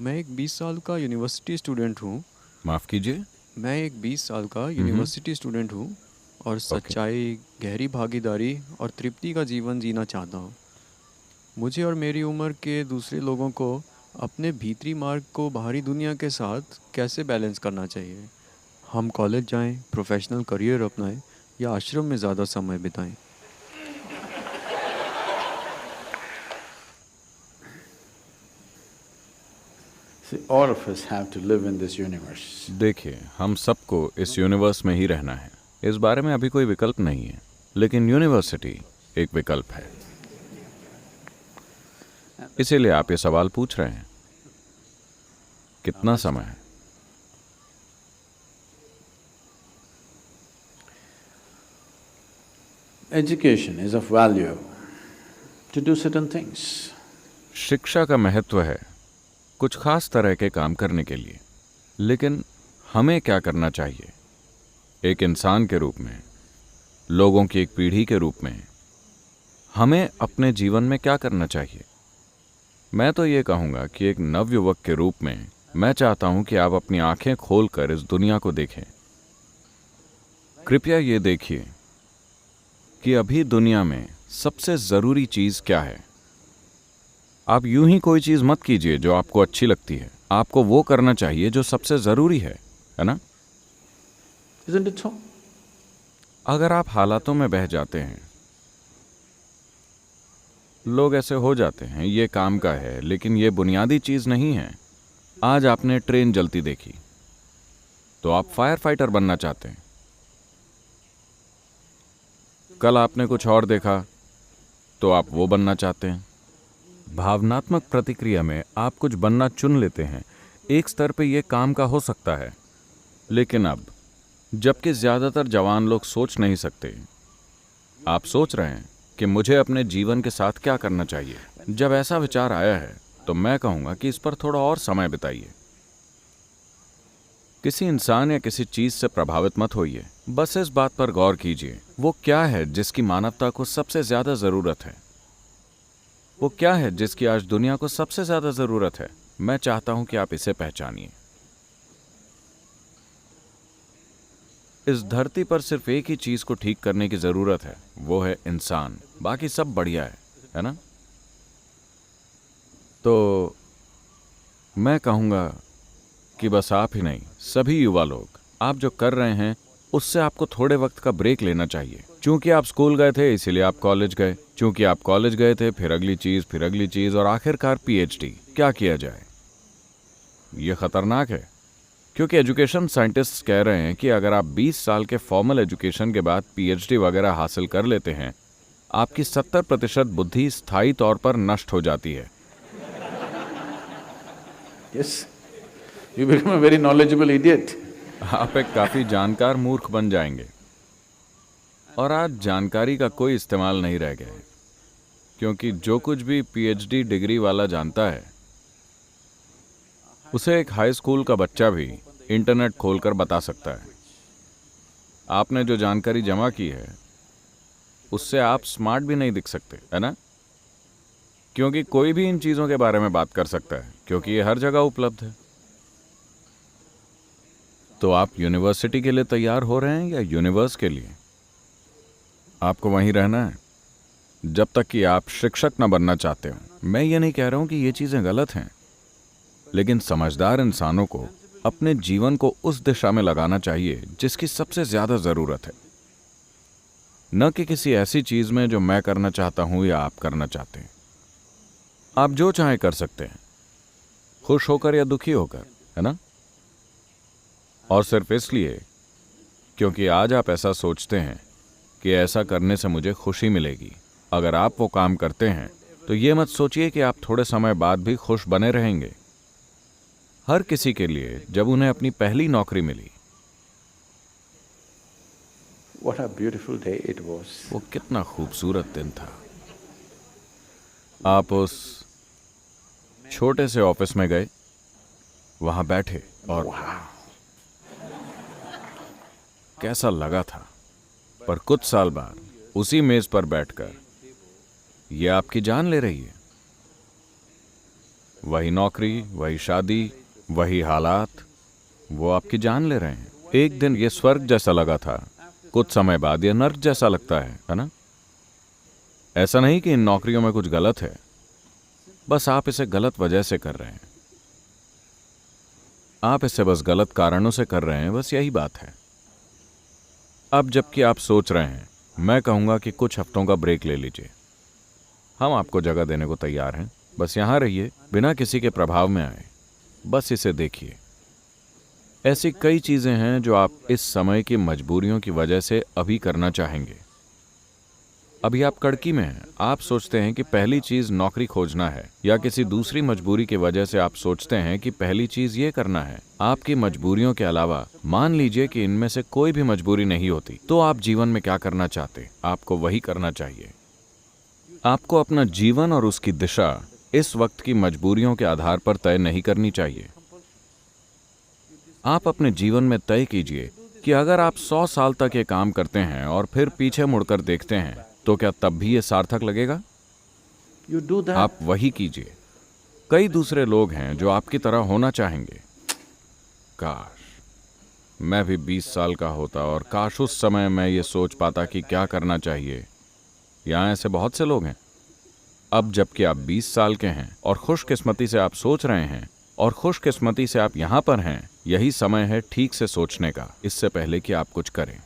मैं एक 20 साल का यूनिवर्सिटी स्टूडेंट हूँ। माफ़ कीजिए। मैं एक 20 साल का हम्म। यूनिवर्सिटी स्टूडेंट हूँ और ओके। सच्चाई, गहरी भागीदारी और तृप्ति का जीवन जीना चाहता हूँ। मुझे और मेरी उम्र के दूसरे लोगों को अपने भीतरी मार्ग को बाहरी दुनिया के साथ कैसे बैलेंस करना चाहिए? हम कॉलेज जाएं, प्रोफेशनल करियर अपनाएं या आश्रम में ज़्यादा समय बिताएं? See, all of us have to live in this universe. देखिए, हम सबको इस यूनिवर्स में ही रहना है। इस बारे में अभी कोई विकल्प नहीं है, लेकिन यूनिवर्सिटी एक विकल्प है। इसीलिए आप ये सवाल पूछ रहे हैं, कितना समय है? Education is of value to do certain things. शिक्षा का महत्व है कुछ खास तरह के काम करने के लिए, लेकिन हमें क्या करना चाहिए? एक इंसान के रूप में, लोगों की एक पीढ़ी के रूप में हमें अपने जीवन में क्या करना चाहिए? मैं तो ये कहूँगा कि एक नवयुवक के रूप में मैं चाहता हूँ कि आप अपनी आंखें खोलकर इस दुनिया को देखें। कृपया ये देखिए कि अभी दुनिया में सबसे ज़रूरी चीज़ क्या है। आप यूं ही कोई चीज़ मत कीजिए जो आपको अच्छी लगती है। आपको वो करना चाहिए जो सबसे ज़रूरी है ना? Isn't it so? अगर आप हालातों में बह जाते हैं, लोग ऐसे हो जाते हैं, ये काम का है, लेकिन ये बुनियादी चीज़ नहीं है। आज आपने ट्रेन जलती देखी तो आप फायर फाइटर बनना चाहते हैं। कल आपने कुछ और देखा तो आप वो बनना चाहते हैं। भावनात्मक प्रतिक्रिया में आप कुछ बनना चुन लेते हैं। एक स्तर पे ये काम का हो सकता है, लेकिन अब जबकि ज़्यादातर जवान लोग सोच नहीं सकते, आप सोच रहे हैं कि मुझे अपने जीवन के साथ क्या करना चाहिए। जब ऐसा विचार आया है तो मैं कहूँगा कि इस पर थोड़ा और समय बिताइए। किसी इंसान या किसी चीज़ से प्रभावित मत होइए। बस इस बात पर गौर कीजिए, वो क्या है जिसकी मानवता को सबसे ज़्यादा ज़रूरत है। वो क्या है जिसकी आज दुनिया को सबसे ज़्यादा ज़रूरत है। मैं चाहता हूं कि आप इसे पहचानिए। इस धरती पर सिर्फ एक ही चीज़ को ठीक करने की ज़रूरत है, वो है इंसान। बाकी सब बढ़िया है ना? तो मैं कहूँगा कि बस आप ही नहीं, सभी युवा लोग, आप जो कर रहे हैं उससे आपको थोड़े वक्त का ब्रेक लेना चाहिए। चूंकि आप स्कूल गए थे इसीलिए आप कॉलेज गए, चूंकि आप कॉलेज गए थे फिर अगली चीज़ और आखिरकार पीएचडी। क्या किया जाए? यह खतरनाक है, क्योंकि एजुकेशन साइंटिस्ट्स कह रहे हैं कि अगर आप 20 साल के फॉर्मल एजुकेशन के बाद पीएचडी वगैरह हासिल कर लेते हैं, आपकी 70% बुद्धि स्थायी तौर पर नष्ट हो जाती है। Yes, you become a very knowledgeable idiot. आप एक काफी जानकार मूर्ख बन जाएंगे। और आज जानकारी का कोई इस्तेमाल नहीं रह गया है, क्योंकि जो कुछ भी पीएचडी डिग्री वाला जानता है उसे एक हाई स्कूल का बच्चा भी इंटरनेट खोलकर बता सकता है। आपने जो जानकारी जमा की है उससे आप स्मार्ट भी नहीं दिख सकते, है ना? क्योंकि कोई भी इन चीज़ों के बारे में बात कर सकता है, क्योंकि ये हर जगह उपलब्ध है। तो आप यूनिवर्सिटी के लिए तैयार हो रहे हैं या यूनिवर्स के लिए? आपको वहीं रहना है जब तक कि आप शिक्षक न बनना चाहते हो। मैं ये नहीं कह रहा हूं कि ये चीज़ें गलत हैं, लेकिन समझदार इंसानों को अपने जीवन को उस दिशा में लगाना चाहिए जिसकी सबसे ज़्यादा ज़रूरत है, न कि किसी ऐसी चीज़ में जो मैं करना चाहता हूं या आप करना चाहते हैं। आप जो चाहें कर सकते हैं, खुश होकर या दुखी होकर, है ना? और सिर्फ इसलिए क्योंकि आज आप ऐसा सोचते हैं कि ऐसा करने से मुझे खुशी मिलेगी। अगर आप वो काम करते हैं तो ये मत सोचिए कि आप थोड़े समय बाद भी खुश बने रहेंगे। हर किसी के लिए जब उन्हें अपनी पहली नौकरी मिली, What a beautiful day it was. वो कितना खूबसूरत दिन था। आप उस छोटे से ऑफिस में गए, वहां बैठे और कैसा लगा था। पर कुछ साल बाद उसी मेज पर बैठकर ये आपकी जान ले रही है। वही नौकरी, वही शादी, वही हालात, वो आपकी जान ले रहे हैं। एक दिन ये स्वर्ग जैसा लगा था, कुछ समय बाद ये नर्क जैसा लगता है ना? ऐसा नहीं कि इन नौकरियों में कुछ गलत है, बस आप इसे गलत वजह से कर रहे हैं। आप इसे बस गलत कारणों से कर रहे हैं, बस यही बात है। अब जबकि आप सोच रहे हैं, मैं कहूंगा कि कुछ हफ्तों का ब्रेक ले लीजिए। हम आपको जगह देने को तैयार हैं, बस यहां रहिए, बिना किसी के प्रभाव में आए, बस इसे देखिए। ऐसी कई चीजें हैं जो आप इस समय की मजबूरियों की वजह से अभी करना चाहेंगे। अभी आप कड़की में हैं, आप सोचते हैं कि पहली चीज नौकरी खोजना है, या किसी दूसरी मजबूरी की वजह से आप सोचते हैं कि पहली चीज ये करना है। आपकी मजबूरियों के अलावा मान लीजिए कि इनमें से कोई भी मजबूरी नहीं होती, तो आप जीवन में क्या करना चाहते? आपको वही करना चाहिए। आपको अपना जीवन और उसकी दिशा इस वक्त की मजबूरियों के आधार पर तय नहीं करनी चाहिए। आप अपने जीवन में तय कीजिए कि अगर आप 100 साल तक ये काम करते हैं और फिर पीछे मुड़कर देखते हैं, तो क्या तब भी ये सार्थक लगेगा? You do that. आप वही कीजिए। कई दूसरे लोग हैं जो आपकी तरह होना चाहेंगे। काश मैं भी 20 साल का होता और काश उस समय मैं ये सोच पाता कि क्या करना चाहिए। यहाँ ऐसे बहुत से लोग हैं। अब जबकि आप 20 साल के हैं और खुशकिस्मती से आप सोच रहे हैं और खुशकिस्मती से आप यहाँ पर हैं, यही समय है ठीक से सोचने का, इससे पहले कि आप कुछ करें।